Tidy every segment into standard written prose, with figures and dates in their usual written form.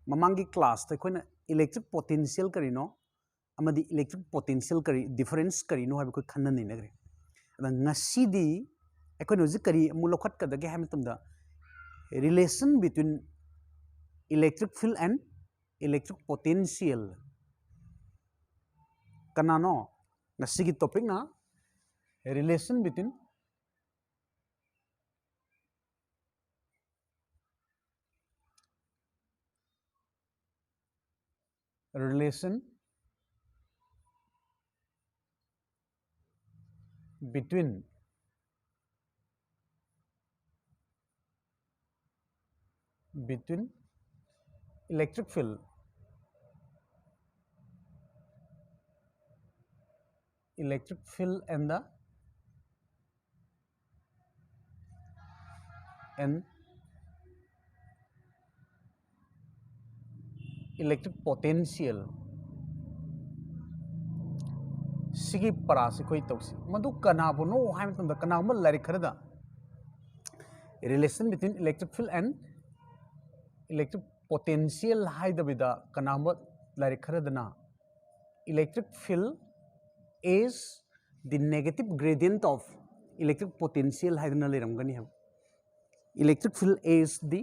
ममांगी class ते कोई ना इलेक्ट्रिक पोटेंशियल करी नो अमदी इलेक्ट्रिक पोटेंशियल करी डिफरेंस करी नो है कोई खन्ना नहीं नगरे अदा ngasi अखोई नोजिक करी मुलोखत कदगे है मतमदा relation between electric field and electric potential kanano ngasi ki topic na relation between relation between electric field and the electric potential सिगी परासी कोई तौसी मधु कनाबनो हाय मतंदा कनाम लाइक खरदा relation between electric field and electric potential हाय दबिदा कनाम लाइक खरदना electric field is the negative gradient of electric potential हाय दना लेरमगनी हम electric field is the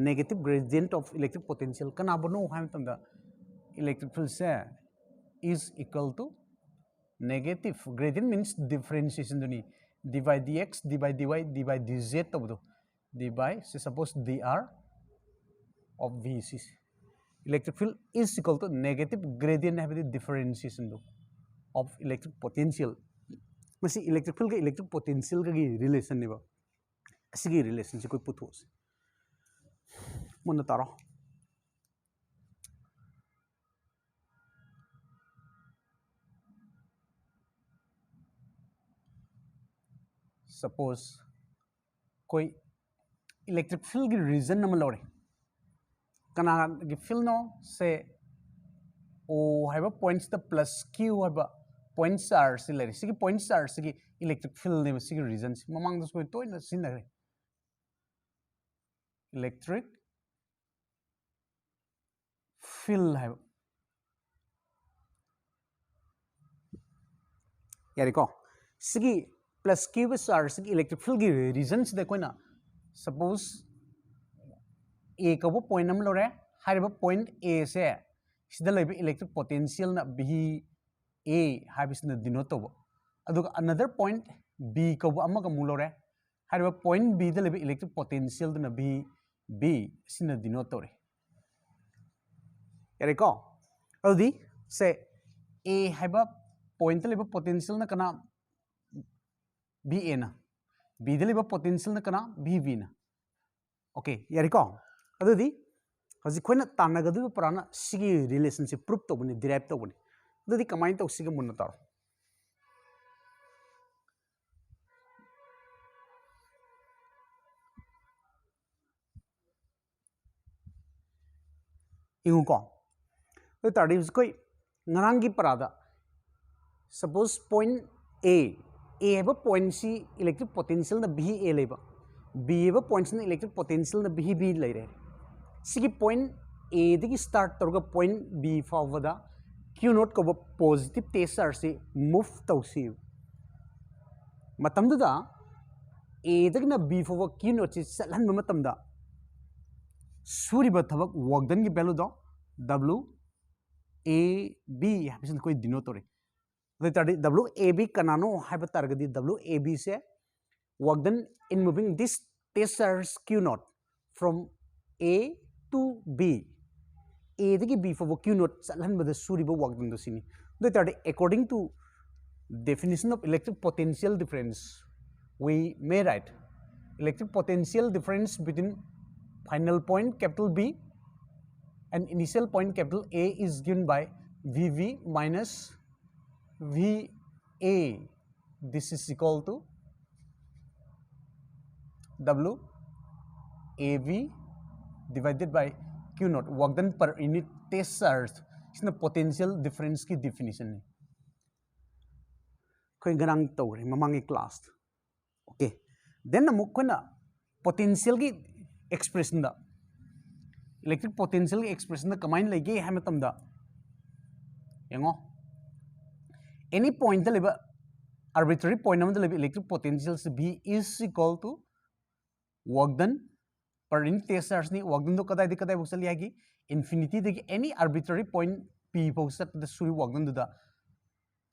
negative gradient of electric potential कनाबनो हाय मतंदा electric field से is equal to negative gradient means differentiation duni d by dx d by dy d by dz tabdo d by suppose dr of vc electric field is equal to negative gradient have the differentiation do of electric potential masi electric field ka electric potential ka relation ne ba asigi relation se koi puthos mona taro suppose कोई electric field की reason नम लौरे कना की field no से ओ है points the plus Q है point charge से लेरे सिगी point charge की इलेक्ट्रिक फील्ड ने सिगी रीजन से ममांग दस कोई तो इन सिन लगे इलेक्ट्रिक फील्ड है यार को सिगी प्लस क्यू चार्ज की इलेक्ट्रिक फील्ड की रीजन से देखो ना सपोज ए का वो पॉइंट नंबर लोरे हाइब पॉइंट ए से सिदा लेबे इलेक्ट्रिक पोटेंशियल ना बी ए हाइब सिना डिनोट तब अदुगा अनदर पॉइंट बी का वो अमग मु लोरे हाइब पॉइंट बी द लेबे इलेक्ट्रिक पोटेंशियल ना बी सिना डिनोट तोरे यारे को अदि से ए हाइब पॉइंट लेबे पोटेंशियल ना कना बी ए ना बी द लेबे पोटेंशियल ना कना बी ना ओके यारे को अदुदी हजि खोइना तानगदु पराना सिगी रिलेशनशिप प्रूफ तबनी डिराइव तबनी अदुदी कमाइन तौ सिगी मुन्न तारो इंगु को तो ताड़ी कोई ngaranggi parada suppose point A have a point C electric potential na B A leba B have a point na electric potential na B B lai rahe sigi point A digi start torga point B fawada Q naught ko positive tensor se move tawsi matam da A digi na B fawada Q naught se salan matam da suri ba thabak work done ki value do W A B habisin koi denotor W A B kanano have target W A B se work done in moving this tensors Q naught from A to B A the B for Q naught salan bada suriba work done dosini according to definition of electric potential difference we may write electric potential difference between final point capital B and initial point capital A is given by VV minus VA. This is equal to WAV divided by Q naught. Work done per unit test charge. इसमें potential difference की definition है. कोई गरंग तो है ममांगी class. Okay. Then नमुक को ना potential की expression दा. इलेक्ट्रिक पोटेंशियल एक्सप्रेशन कमाइन लेगे है मतमदा यंगो एनी पॉइंट द लेबा arbitrary point number level electric potential से V is equal to work done per unit test charge ni work done तो कदाई बुक चली आएगी infinity देखिए any arbitrary point P बुक set the सूर्य work done दुदा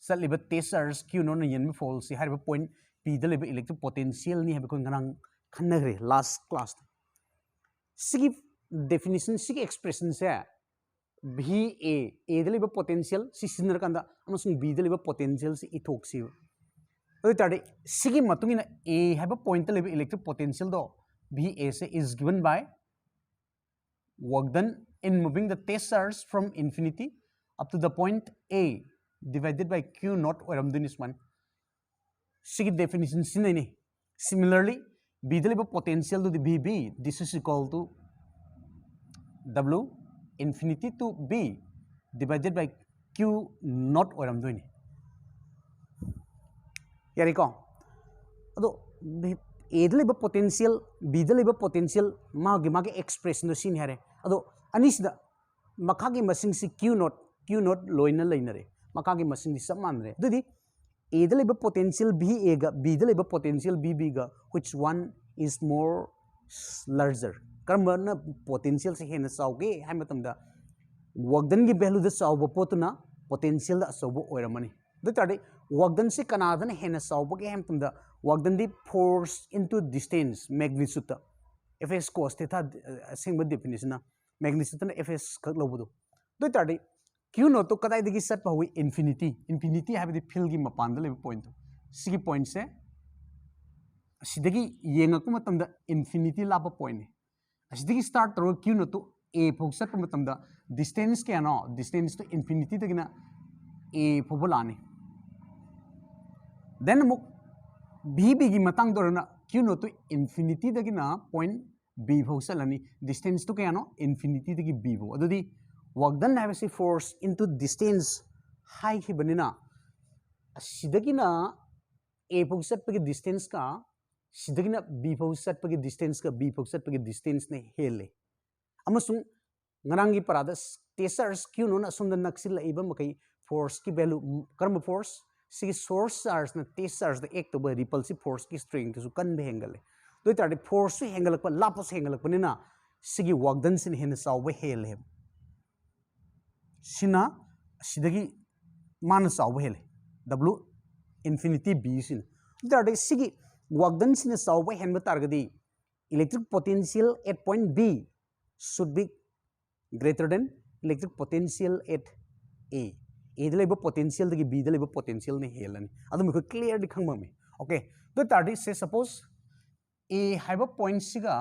set level test charge Q नो न यन में fall से हर point P the level electric potential ni है बिल्कुल गनांग खन्ना करे last class सिगी definition सिगी expression से VA A the level potential सी सिनर कंदा अमसुंग B द level potential से इथोक्सी सिगी मतुंगिना A have a point level electric potential do VA से is given by work done in moving the test charge from infinity up to the point A divided by Q naught or this one. Sigi definition sinini. Similarly, B the level potential to the BB this is equal to W infinity to B divided by Q naught or doing. यारिको अदो A द लेबा potential B द लेबा potential मागे expression सीन है अदो अनिसदा मखागी मसिंग से क्यू नॉट लोइना लेनरे मखागी मसिंग सब मानरे दुदी ए द लेबा पोटेंशियल बी ए गा बी द लेबा पोटेंशियल बी बी गा which one is more larger करमना पोटेंशियल से हेन साउगे है मतमदा वर्कडन की वैल्यू द साउब पोतुना पोटेंशियल द साउब ओइरमनी दुताडे वर्कडन से कनादन हेन साउबगे हम तुमदा work done the force into distance magnitude FS cos theta सिंग डेफिनेशन मैग्नीट्यूड एफएस खक लोबदो दुताडे क्यू नो तो कदाई दगी सट पावे इंफिनिटी हाबदी फील्ड की मपान द लेबे पॉइंट सिगी पॉइंट से सिदगी येंगक मतमदा इंफिनिटी लाबा पॉइंट है सिदगी स्टार्ट करो क्यू नो तो ए फोक सट मतमदा डिस्टेंस के नो डिस्टेंस तो infinity दगिना A फोबलानी then amuk b gi matang dorna q no to infinity dagina point b phau salani distance to kayano infinity dagi b phau adudi work done have say force into distance high hi banina sidagina a phau sat pagi distance ka sidagina b phau sat pagi distance ka b phau sat pagi distance ne hele amasung nganangi parada testers q no na sumda naksil la iba makai force ki value karma force C source charge ना test charge the एक तो repulsive force की strength की कन भी हेंगले दो तारे force से हेंगलक पर लापस हेंगलक पर ना सिगी वर्कडन से हेन चाव हेल है सिना सिदगी मान चाव हेल W इंफिनिटी B सिन तारे सिगी वर्कडन से चाव हेन तारगदी electric potential at point B should be greater than electric potential at A A द लेबो पोटेंशियल दगी बी द लेबो पोटेंशियल ने हेलनी अदम को क्लियर दि खंगम में ओके तो तारदी से सपोज ए हाइबो पॉइंट सिगा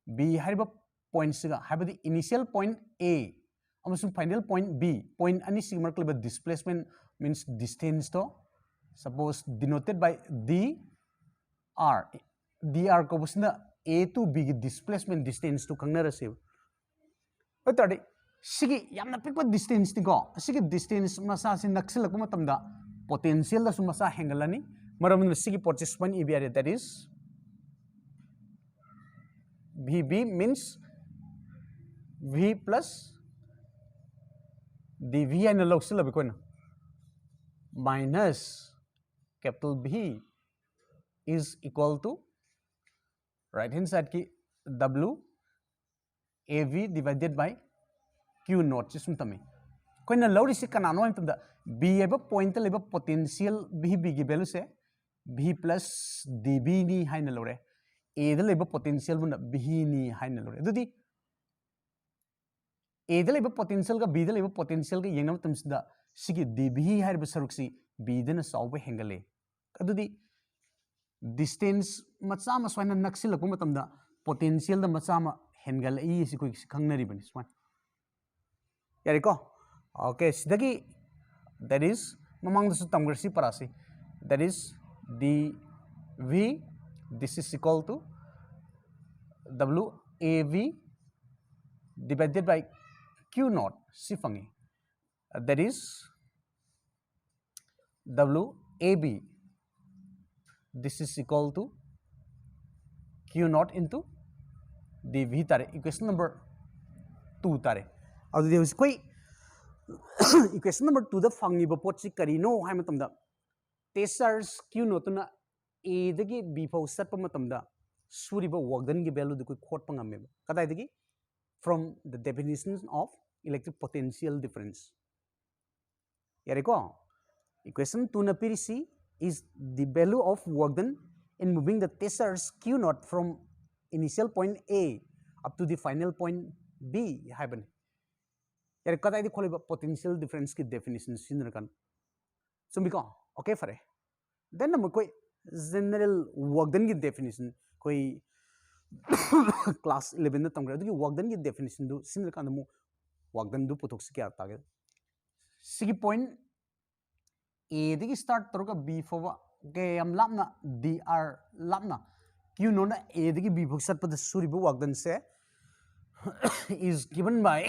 बी हाइबो पॉइंट सिगा हाइबो द इनिशियल पॉइंट ए अमसुम फाइनल पॉइंट बी पॉइंट अनि सिगा मार्क लेबो डिस्प्लेसमेंट मींस डिस्टेंस तो suppose denoted by D R को बसना ए टू बी की डिस्प्लेसमेंट डिस्टेंस तो खंगना रसे तो तारदी सिगी यामना पिकपा डिस्टेंस निको सिगी डिस्टेंस मसा से नक्सलक मतमदा पोटेंशियल दा सुमसा हेंगलनी मरम सिगी पार्टिसिपेंट इबियारे that is VB means V plus dV and log minus capital B is equal to right hand side की W AV divided by Q naught जिसमें तमें कोई ना लौड़ी से कनानो है तब B है वो पॉइंट ले वो पोटेंशियल VB की वैल्यू से V plus dB नहीं है ना लौड़े A दे ले वो पोटेंशियल वो ना B नहीं है ना लौड़े तो दी A दे ले वो पोटेंशियल का B दे ले वो पोटेंशियल का ये ना तम सिदा सिकी dB है वो सरुक सी B दे ना सॉल्व हेंगले तो दी डिस्टेंस मचा मसवाइन नक्सिल लगो मतम दा पोटेंशियल दा मचा म हेंगले ई इसी कोई खंगनरी बनी स्वान यारिको okay सिदगी that is mamang dasu tamgrasi parasi that is dV this is equal to WAV divided by Q naught sifangi that is WAB this is equal to Q naught into dv tare equation number 2 tare adu de koi equation number 2 da fangi ba pot si kari no hai matam da test charge q not na a dagi b fau sat pa matam da suri ba work done gi value de koi khot pa ngam me kadai dagi from the definition of electric potential difference yare ko equation 2 na pirisi is the value of work done in moving the test charge q not from initial point a up to the final point b happen yare kadai di kholiba potential difference ki definition sin kan sumi ko okay fare then nam koi general work done ki definition koi class 11 na tamgra du work done ki definition du sin kan mu work done du puthok si kya target sigi point a digi start toroka b fowa ke am lapna dr lapna q no na a digi b phok sat pa suri bu work done se is given by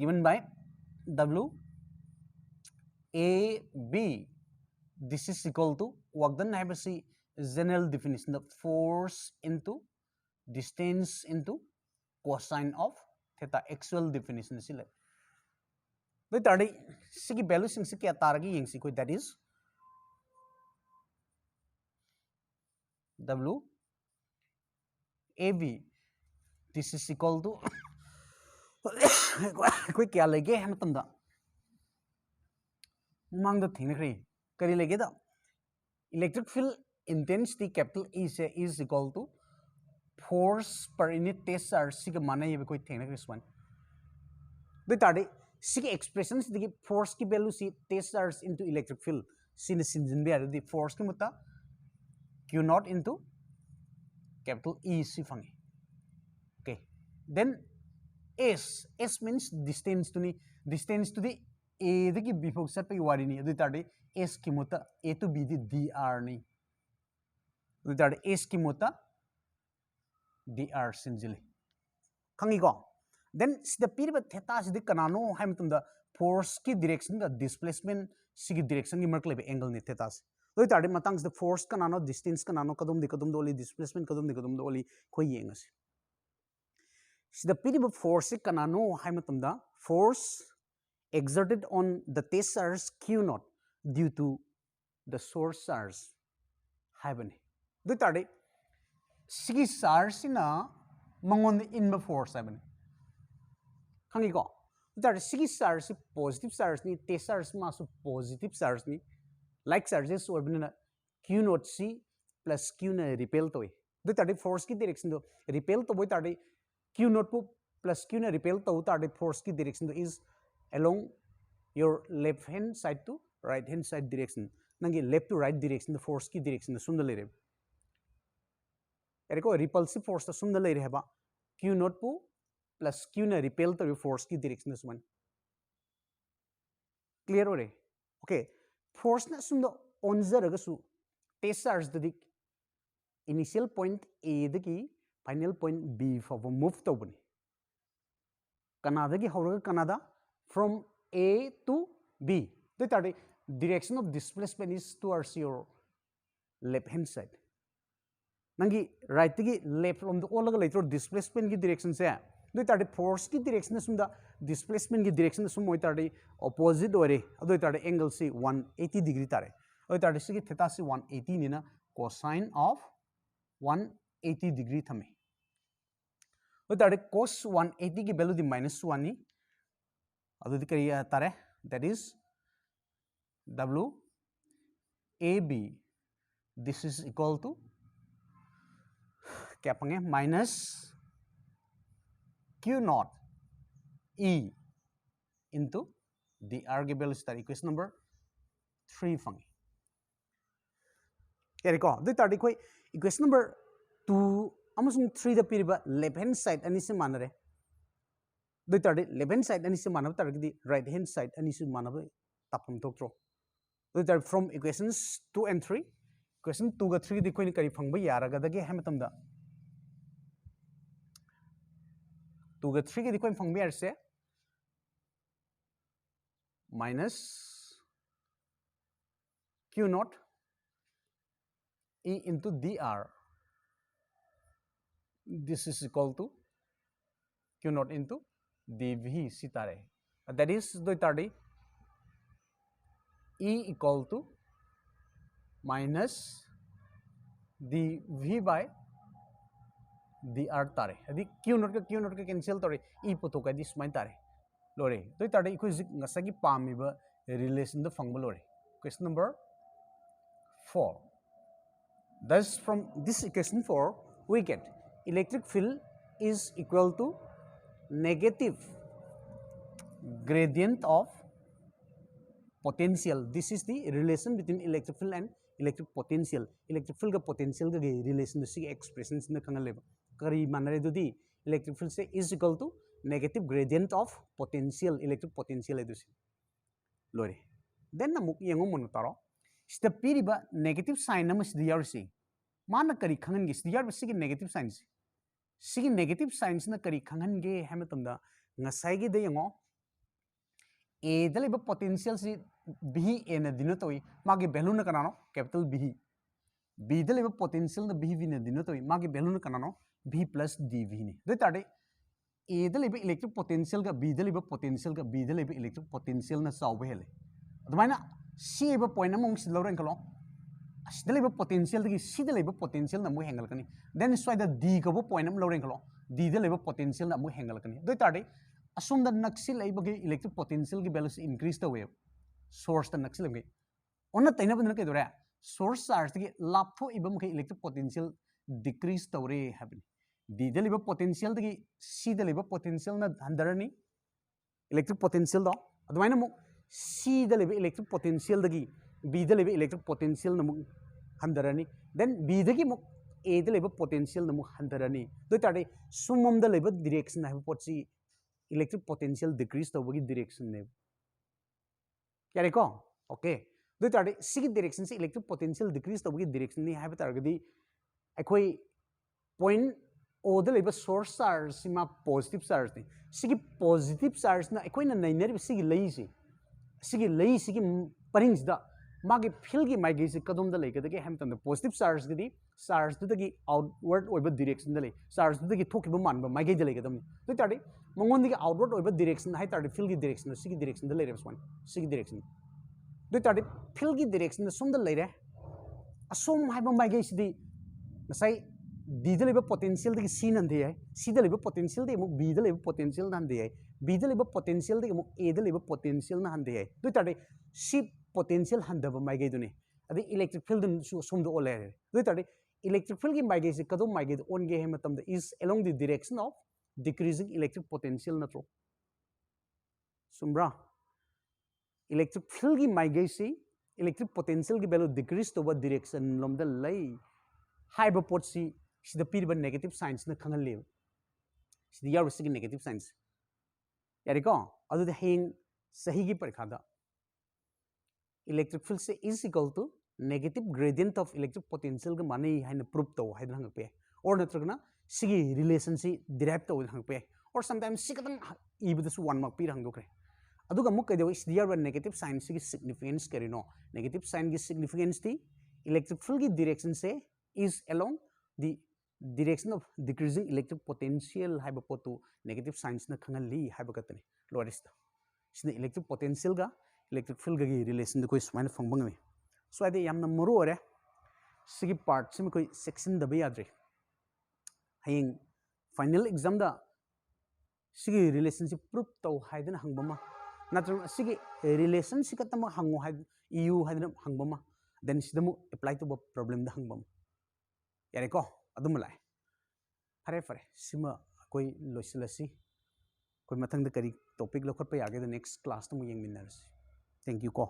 given by w a b this is equal to work done have a general definition of force into distance into cosine of theta actual definition sile the tardi sigi value sing si kya taragi yeng si koi that is w ab this is equal to koi kya lege ham tam da mang da thing kri kari lege da electric field intensity capital E से is equal to force per unit test charge सिग माने ये कोई थेंग ना one दो तारे सिग expression सिग force की value सी test charge into electric field सिन सिंजन भी आ रही force के मुता Q naught into capital E C fungi okay then S means distance to the A the B फोक सट पे वारी नहीं दो तारे S की मुता A to B the dr नहीं दो तारे S की मुता dr सिंजले खंगी को then the period theta is the kanano ham tum the force ki direction the displacement sigi direction ki mark lebe angle ni theta so tarde matang the force kanano distance kanano kadum do oli displacement kadum do oli khoi yengas the period force kanano ham tum the force exerted on the test charge q naught due to the source charge haben do tarde sigi charge na mangon in the force haben खंगी को उधर सिगी charge positive charge नि test charge मासु positive charge नि like charges और बिना q not c plus q ने repel तो दो तारे फोर्स की डायरेक्शन दो रिपेल तो वो तारे q नॉट को प्लस q ने रिपेल तो तारे फोर्स की डायरेक्शन दो is along your left hand side to right hand side direction नंगे लेफ्ट टू राइट डायरेक्शन द फोर्स की डायरेक्शन सुन ले रे एरे को रिपल्सिव फोर्स तो सुन ले रे है बा q नॉट को plus q na repel to force ki direction this one clear ore okay force na sum do on zaraga su test charge the initial point a the ki final point b for move to bani kanada ki horaga kanada from a to b the tade direction of displacement is towards your left hand side nangi right ki left from the all later displacement ki direction se दो तारे force की direction Sunda displacement की direction सुम मोय तारे opposite ओरे अदो तारे angle से 180 डिग्री तारे अदो तारे से थीटा से 180 निना कोसाइन ऑफ 180 डिग्री थमे अदो तारे cos 180 की वैल्यू दी -1 नी अदो दी करिया तारे that is w ab this is equal to क्या पंगे minus q naught e into the arguable star equation number 3 fangi yari ko du tardi koi equation number 2 amasung 3 da piriba left hand side ani se manare du tardi left hand side ani se manab tardi right hand side ani se manab tapam tokro du tardi from equations 2 and 3 equation 2 ga 3 di koi ni kari phangba yaraga da ge hamatam da 2 ga 3 की कोई फंग से minus q not e into dr this is equal to Q naught into dV si tare. That is doi tardi E equal to minus dV by dr tare. Adi Q naught ka cancel tare E puto ka this main tare. Lore doi tardi ko zik ngasagi pami ba relation the fang lore. Question number 4. Thus from this equation 4 we get electric field is equal to negative gradient of potential. This is the relation between electric field and electric potential. Electric field ka potential ka relation to see expressions in the kangal level. Kari manare do di electric field say is equal to negative gradient of potential, electric potential edu si. Lore. Then namuk yengo monotaro. Step piriba negative sign namas diyarsi. Mana kari kangan gis diyar sige negative signs. Sige negative signs na kari kangan ge hamatamda ngasai ge de yengo A daliba potential si B A na dinotoi magi value na kanano capital B. B daliba potential na B V na dinotoi magi value na kanano B plus dV ni. Do tade A daliba electric potential ka B daliba potential ka B daliba electric potential na saube hele. Admaina C ba point na mong silauren kalo. As daliba potential ki C daliba potential na mo hengal kani. Then so da D ka bo point na lauren kalo. D daliba potential na mo hengal kani. Do tade assume that naksil ay bagay electric potential ki values increase the wave source the naksil ay onna taina bandana kay dora source charge ki laptho ibam kay electric potential decrease the re happen d the level potential ki c the level potential na handarani electric potential do adwaina mo c the level electric potential ki b the level electric potential na mo handarani then b the ki mo a the level potential na mo handarani do tade sumum the level direction na potsi electric potential decrease to bagi direction ne kya ko okay do tade sig direction se electric potential decrease to bagi direction ne ha ba targadi akoi point o the leba source charge sima positive charge ne sig positive charge na akoi na nainer sig lei sig paring da magi field gi mai gi se kadom da lei ka de ham tam positive charge gi charge du gi outward oiba direction da lei charge du gi thokiba man ba mai gi da lei ka dam do tade मंगोन की outward ओइबा direction high तारदे field की direction सिगी direction दे लेरेस one सिगी direction दो तारदे field की direction Som the लेरे असोम हाइबा माइगे सिदी Masai D the लेबा potential दे सी नंदे है see the लेबा potential दे मु B द लेबा पोटेंशियल नंदे है बी द लेबा पोटेंशियल दे मु ए द लेबा पोटेंशियल न हंदे है दो तारदे सी पोटेंशियल हंदबा माइगे दुने अदे इलेक्ट्रिक फील्ड सोम द ओले दो तारदे इलेक्ट्रिक फील्ड की माइगे से कदो माइगे ऑन गे है मतम the is along the direction of decreasing electric potential na tro sumbra electric field ki migrate si electric potential ki value decrease to what direction lom da lai high ba pot si sida pir ba negative signs na khangal le sida yar sig negative signs yari ko adu da heng sahi gi parikha da electric field se is equal to negative gradient of electric potential ga mane haina prove to haidra hang pe or natragna sigi relation si derive to hang pe or sometimes sikatang ibdas 1 mark pi hang dokre aduga muk kai is there one negative sign sigi significance karino negative sign gi significance ti electric field ki direction se is along the direction of decreasing electric potential haiba potu negative signs na khangal li haiba katani lorista sina electric potential ga electric field ga gi relation ko ismaina fangbang me so ade yamna muru ore sigi part sim ko section da ba yadre haying final exam da sigi relationship proof to haidana hangbama natro sigi relationship katama hangu haid eu haidana hangbama then sidamu apply to problem da hangbama yare ko adum lai fare sima koi loisilasi koi mathang da kari topic lokhot pa yage the next class to mu yeng minarsi thank you ko